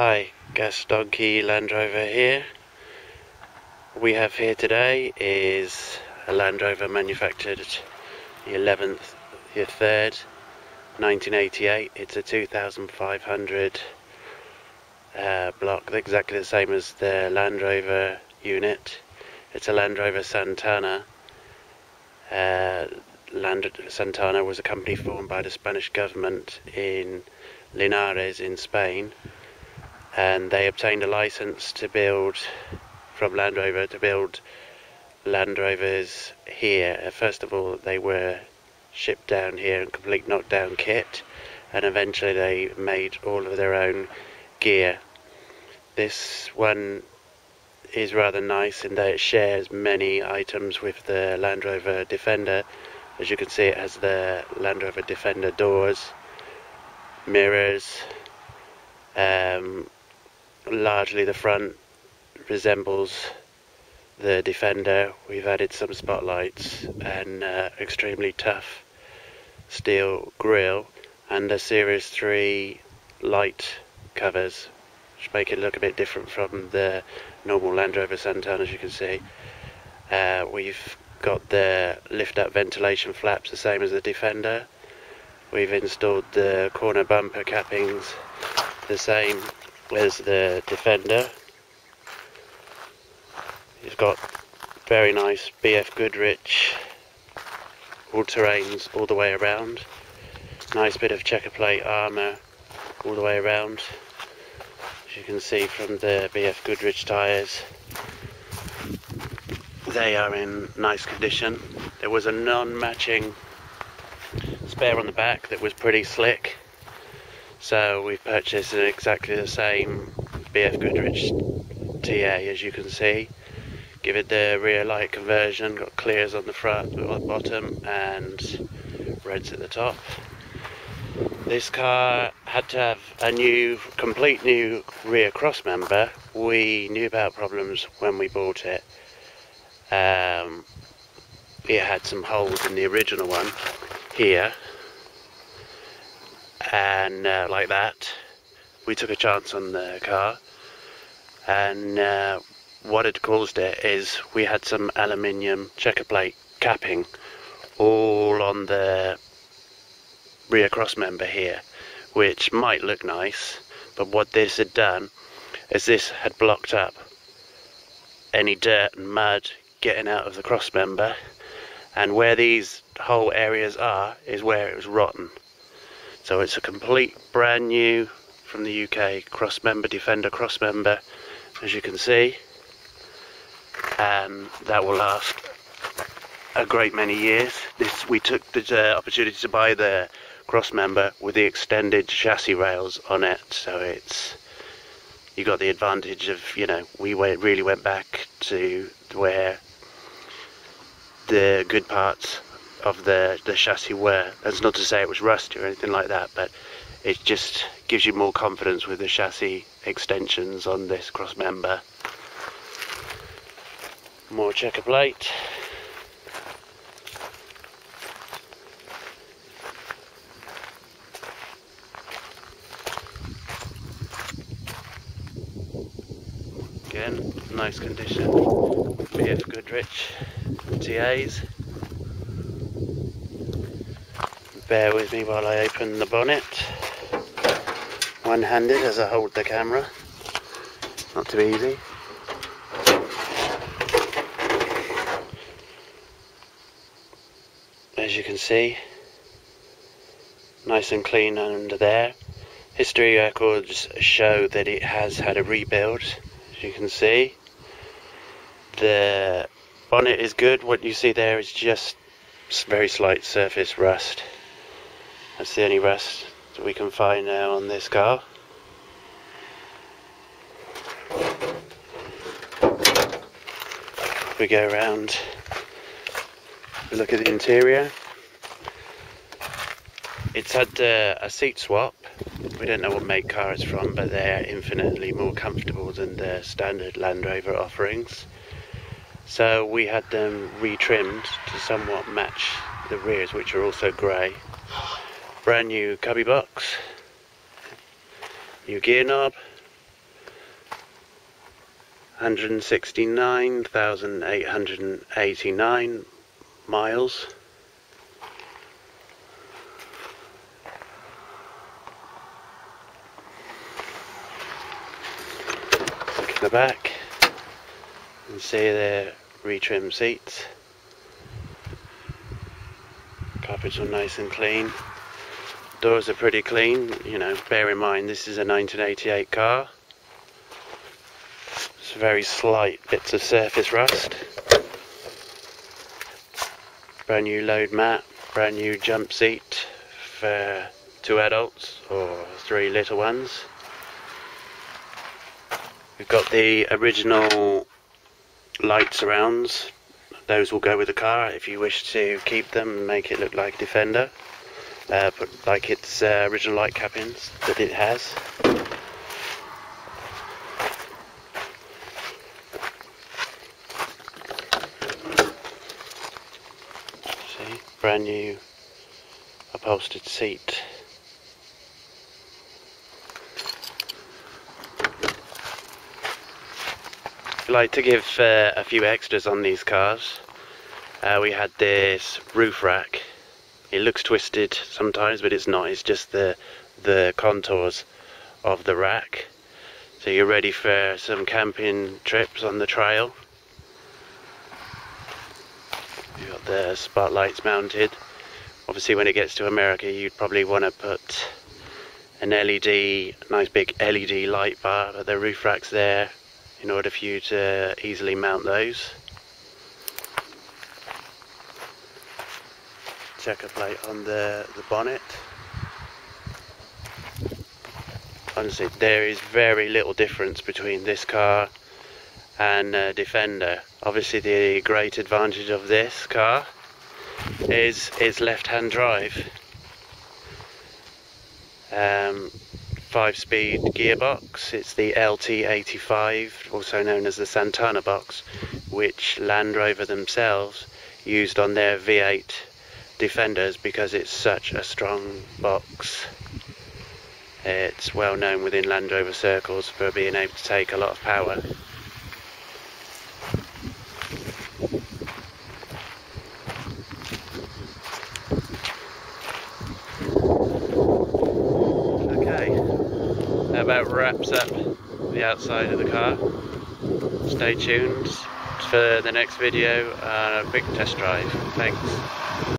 Hi, Gas Donkey Land Rover here. What we have here today is a Land Rover manufactured the 11th, the 3rd, 1988. It's a 2500 block, exactly the same as the Land Rover unit. It's a Land Rover Santana. Land Santana was a company formed by the Spanish government in Linares in Spain, and they obtained a license to build from Land Rover to build Land Rovers here. First of all, they were shipped down here in complete knockdown kit, and eventually they made all of their own gear. This one is rather nice in that it shares many items with the Land Rover Defender. As you can see, it has the Land Rover Defender doors, mirrors, largely the front resembles the Defender. We've added some spotlights and extremely tough steel grille and a Series 3 light covers, which make it look a bit different from the normal Land Rover Santana. As you can see, we've got the lift up ventilation flaps the same as the Defender. We've installed the corner bumper cappings the same as the Defender. You've got very nice BF Goodrich all-terrains all the way around. Nice bit of checker plate armour all the way around. As you can see from the BF Goodrich tyres, they are in nice condition. There was a non-matching spare on the back that was pretty slick, so we've purchased exactly the same BF Goodrich TA, as you can see. Give it the rear light conversion, got clears on the front, bottom, and reds at the top. This car had to have a complete new rear cross member. We knew about problems when we bought it. It had some holes in the original one here, and like that. We took a chance on the car, and what had caused it is we had some aluminium checker plate capping all on the rear cross member here, which might look nice, but what this had done is this had blocked up any dirt and mud getting out of the cross member, and where these whole areas are is where it was rotten. So it's a complete brand new from the UK cross member, Defender cross member, as you can see, and that will last a great many years. We took the opportunity to buy the cross member with the extended chassis rails on it, so you got the advantage of, we really went back to where the good parts of the chassis were. That's not to say it was rusty or anything like that, but it just gives you more confidence with the chassis extensions on this cross member. More checker plate. Again, nice condition. BF Goodrich TAs. Bear with me while I open the bonnet. One-handed as I hold the camera. Not too easy. As you can see, nice and clean under there. History records show that it has had a rebuild. As you can see, the bonnet is good. What you see there is just very slight surface rust. That's the only rust that we can find now on this car. If we go around, we look at the interior. It's had a seat swap. We don't know what make car it's from, but they're infinitely more comfortable than the standard Land Rover offerings. So we had them retrimmed to somewhat match the rears, which are also grey. Brand new cubby box, new gear knob, 169,889 miles. Look at the back and see the retrimmed seats. Carpets are nice and clean. Doors are pretty clean. You know, bear in mind this is a 1988 car. It's very slight bits of surface rust. Brand new load mat, brand new jump seat for 2 adults or 3 little ones. We've got the original light surrounds. Those will go with the car if you wish to keep them and make it look like Defender. Put like its original light cabins that it has. See, brand new upholstered seat. I'd like to give a few extras on these cars. We had this roof rack. It looks twisted sometimes, but it's not. It's just the contours of the rack. So you're ready for some camping trips on the trail. You've got the spotlights mounted. Obviously when it gets to America you'd probably want to put an LED, nice big LED light bar, but the roof rack's there in order for you to easily mount those. Checker plate on the bonnet. Honestly, there is very little difference between this car and Defender. Obviously the great advantage of this car is its left-hand drive. 5-speed gearbox. It's the LT85, also known as the Santana box, which Land Rover themselves used on their V8 Defenders because it's such a strong box. It's well known within Land Rover circles for being able to take a lot of power. Okay, that about wraps up the outside of the car. Stay tuned for the next video and a quick test drive. Thanks.